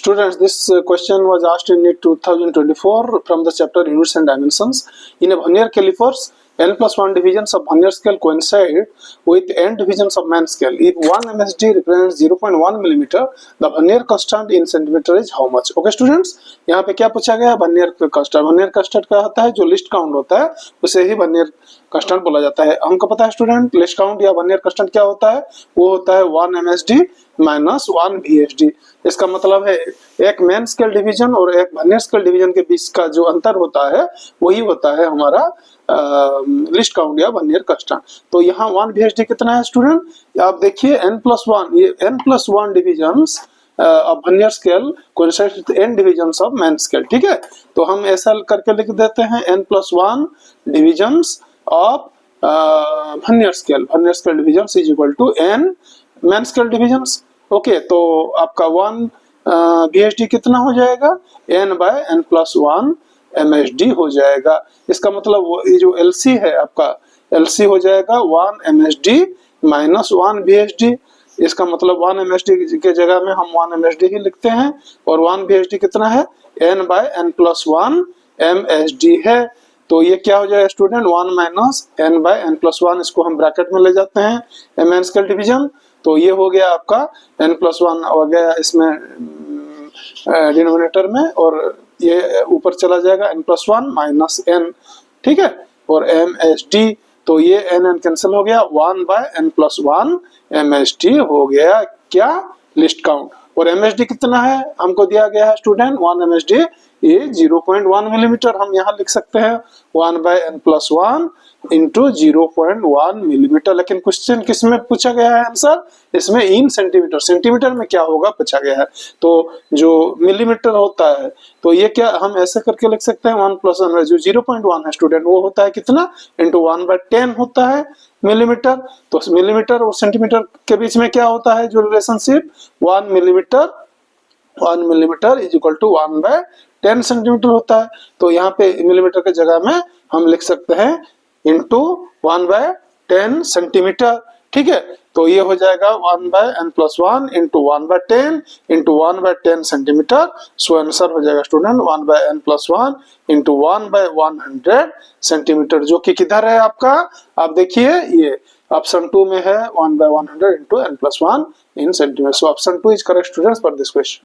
Students, this question was asked in NEET 2024 from the chapter Units and Dimensions. In a vernier calipers, n plus 1 divisions of vernier scale coincide with n divisions of man scale. If 1 MSD represents 0.1 millimeter, the vernier constant in centimeter is how much? Okay students, यहाँ पे क्या पूछा गया है? Vernier constant. Vernier constant क्या होता है? जो लिस्ट काउंट होता है उसे ही वर्नियर कांस्टेंट बोला जाता है. हमको पता है स्टूडेंट, लिस्ट काउंट या वर्नियर कांस्टेंट क्या होता है? वो होता है 1 MSD माइनस 1 VSD. इसका मतलब है एक मेन स्केल डिवीजन और एक वर्नियर स्केल डिवीजन के बीच का जो अंतर होता है वही होता है हमारा लिस्ट काउंट या वर्नियर कांस्टेंट. तो यहाँ 1 VSD कितना है स्टूडेंट? आप देखिए n+1, ये n+1 divisions of vernier scale coincide with n divisions of main scale. ठीक है, तो हम ऐसा करके लिख देते हैं n+1 divisions of vernier scale divisions is equal to n main scale divisions. Okay, तो आपका 1 VSD कितना हो जाएगा? n/n+1 MSD हो जाएगा. इसका मतलब ये जो LC है आपका, LC हो जाएगा 1 MSD माइनस 1 VSD. इसका मतलब 1 MSD के जगह में हम 1 MSD ही लिखते हैं और 1 VSD कितना है? n/n+1 MSD है. तो ये क्या हो जाएगा स्टूडेंट? 1 माइनस n/n+1, इसको हम ब्रैकेट में ले जाते हैं मेन स्केल डिवीजन. तो ये हो गया आपका n+1 हो गया इसमें डिनोमिनेटर में, और ये ऊपर चला जाएगा n+1 माइनस n. ठीक है, और MSD, तो ये n कैंसिल हो गया, 1/n+1 MSD हो गया क्या? List count. और MSD कितना है? हमको दिया गया है स्टूडेंट 1 MSD ये 0.1 मिलीमीटर. हम यहाँ लिख सकते हैं 1/n+1 इंटू 0.1 मिलीमीटर. लेकिन क्वेश्चन किसमें पूछा गया है आंसर? इसमें इन सेंटीमीटर. सेंटीमीटर में क्या होगा पूछा गया है, तो जो मिलीमीटर होता है तो ये क्या हम ऐसे करके लिख सकते हैं 1+1 जो 0.1 है स्टूडेंट वो होता है कितना? इंटू 1/10 होता है मिलीमीटर. तो मिलीमीटर और सेंटीमीटर के बीच में क्या होता है जो relationship? 1 millimetre is equal to 1/10 centimetre होता है. तो यहाँ पे मिलीमीटर के जगह में हम लिख सकते हैं इंटू 1/10 सेंटीमीटर. ठीक है, तो ये हो जाएगा 1/n+1 into 1/10 into 1/10 centimetre. So answer हो जाएगा स्टूडेंट 1/n+1 इंटू 1/100 सेंटीमीटर, जो कि किधर है आपका? आप देखिए ये ऑप्शन 2 में है 1/100 into n+1 in centimetre. So option 2 is correct students for this question.